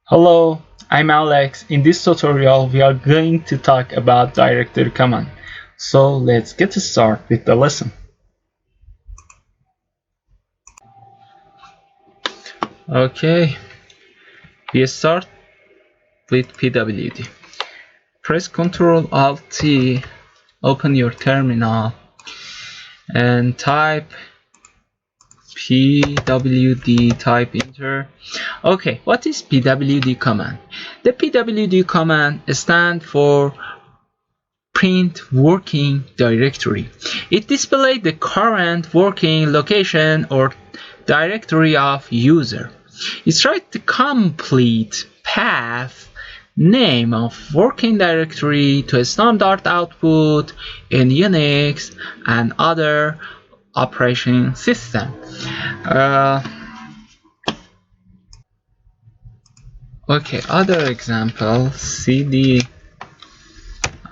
Hello, I'm Alex. In this tutorial, we are going to talk about directory command. So let's get started with the lesson. Okay, we start with pwd. Press Ctrl Alt T, open your terminal, and type pwd, type enter. Okay, what is pwd command? The pwd command stands for print working directory. It displays the current working location or directory of user. It writes the complete path name of working directory to a standard output in Unix and other operating system. Uh, okay, other example, cd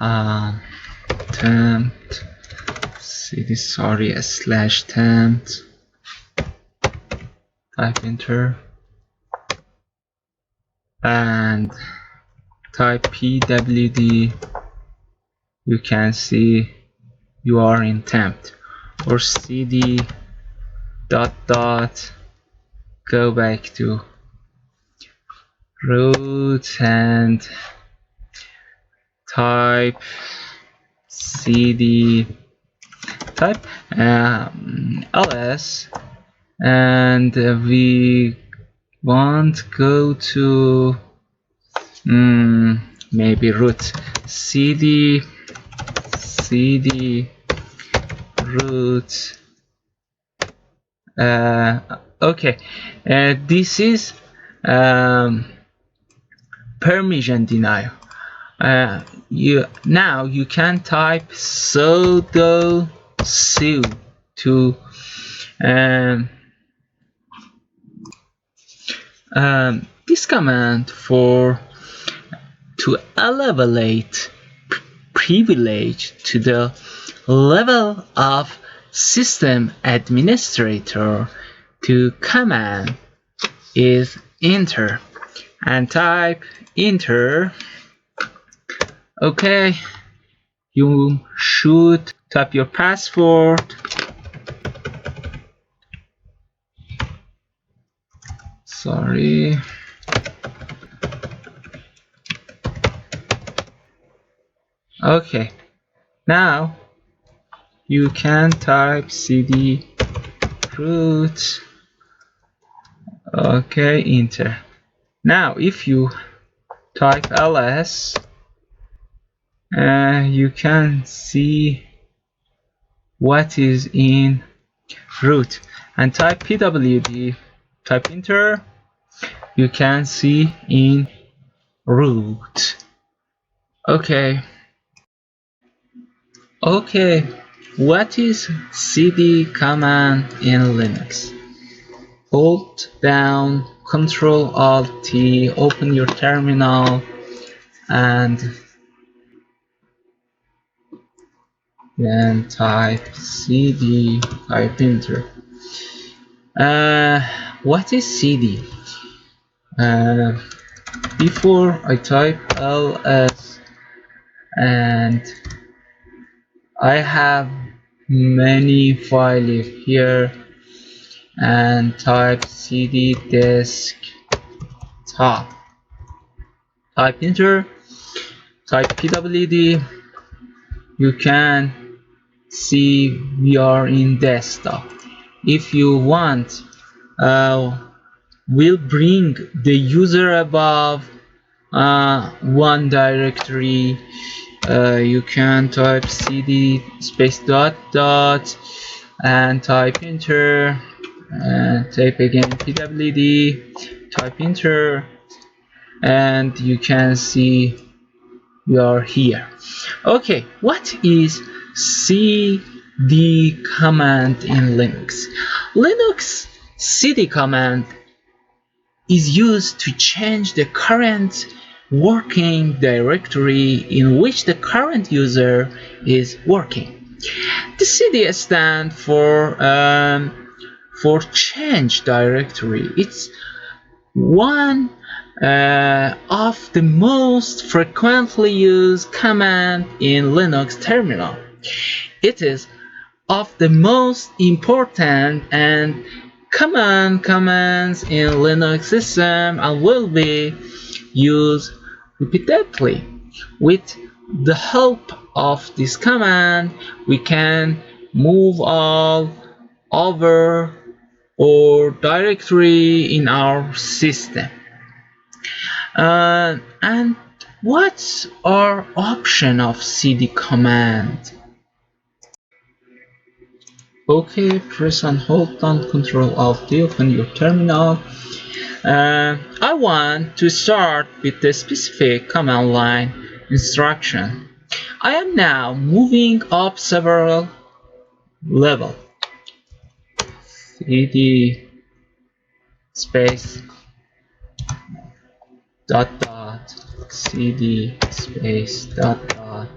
temp cd slash temp, type enter, and type pwd. You can see you are in temp, or cd dot dot, go back to root and type cd, type ls, and we want go to maybe root, cd root. Okay, this is permission denial. You can type sudo su to this command for to elevate privilege to the level of system administrator. To command is enter, and type enter. Okay, you should type your password. Sorry. Okay, now you can type cd root. Okay, enter. Now if you type ls, you can see what is in root, and type pwd, type enter. You can see in root. Okay, what is cd command in Linux? Hold down Ctrl Alt T, open your terminal, and then type cd, type enter. What is cd? Before I type ls, and I have many files here, and type cd desktop, type enter, type pwd. You can see we are in desktop. If you want, we'll bring the user above one directory. You can type cd space dot dot and type enter, and type again pwd, type enter, and you can see we are here. Okay, what is cd command in Linux? Linux cd command is used to change the current working directory in which the current user is working. The cd stands for change directory. It's one of the most frequently used command in Linux terminal. It is of the most important and common commands in Linux system and will be used repeatedly. With the help of this command, we can move all over or directory in our system. And what's our option of cd command? Okay, press and hold down Control Alt D, open your terminal. I want to start with the specific command line instruction. I am now moving up several levels. cd space dot dot cd space dot dot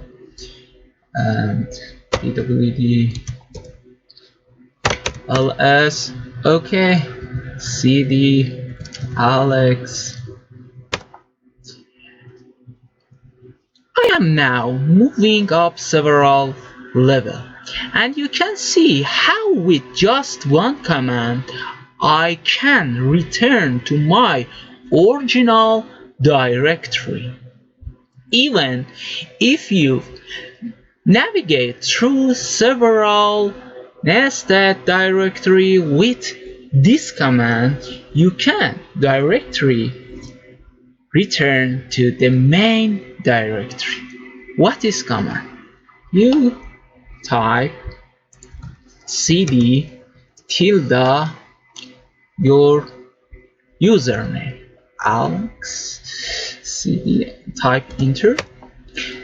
and pwd ls. Okay, cd alex. I am now moving up several levels, and you can see how with just one command I can return to my original directory. Even if you navigate through several nested directory with this command, you can directly return to the main directory. What is command? You type cd tilde your username alex cd, type enter.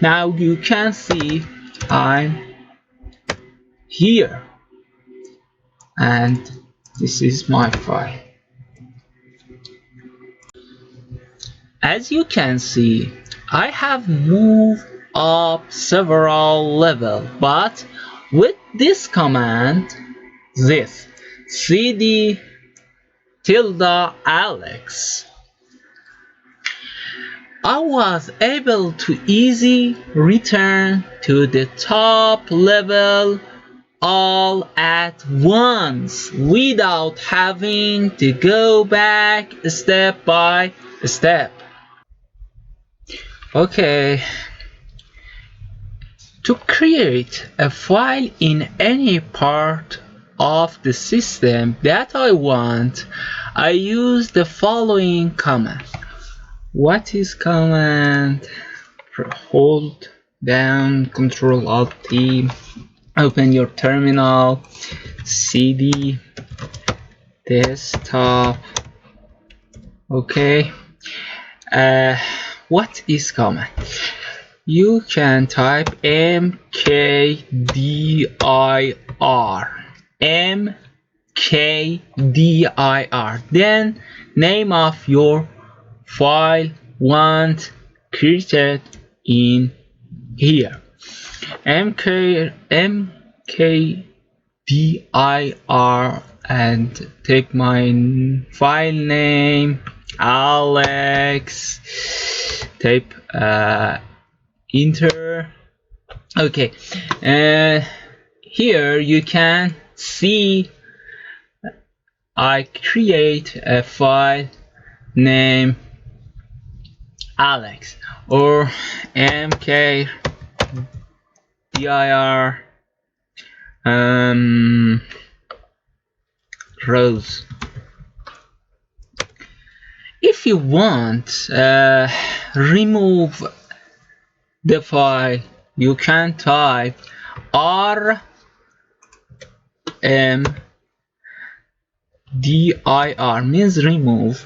Now you can see I'm here and this is my file. As you can see, I have moved up several levels, but with this command, this cd tilde alex, I was able to easily return to the top level all at once without having to go back step by step. Okay, to create a file in any part of the system that I want, I use the following command. What is command? Hold down Control Alt T, open your terminal, cd desktop. Okay, what is command? You can type mkdir, then name of your file want created in here. mkdir and take my file name alex, type enter. Okay, here you can see I create a file name alex or mkdir rows. If you want remove the file, you can type rmdir, means remove.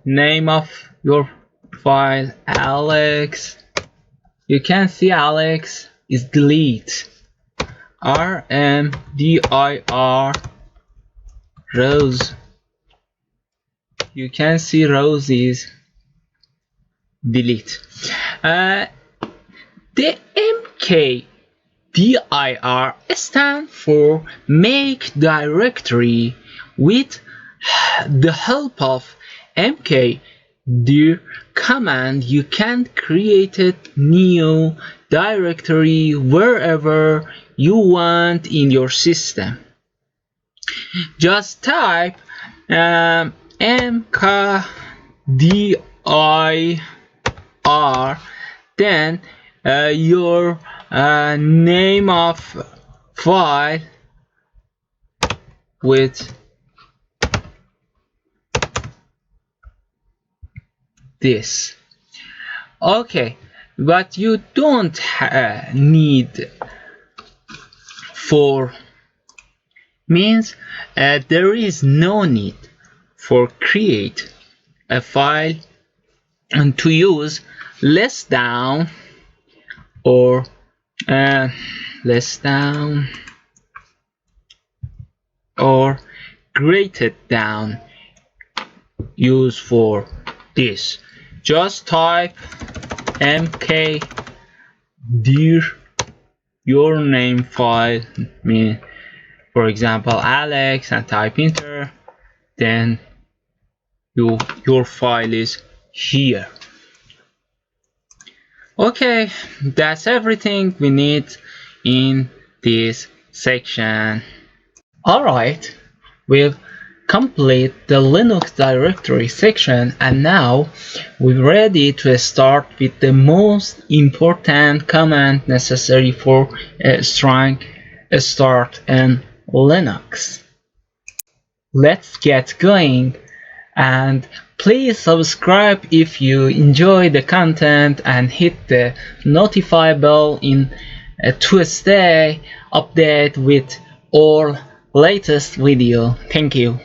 Name of your file alex. You can see alex is delete. rmdir rows. You can see rows is delete. The mkdir stands for make directory. With the help of mkdir command, you can create a new directory wherever you want in your system. Just type mkdir, then your name of file with this. Okay, but you don't need for means there is no need for create a file and to use less down or less down or greater down use for this. Just type mkdir your name file, for example Alex, and type enter, then your file is here. Okay, that's everything we need in this section. Alright, we've complete the Linux directory section, and now we're ready to start with the most important command necessary for a strong start in Linux. Let's get going, and please subscribe if you enjoy the content and hit the notify bell to stay updated with all latest video. Thank you.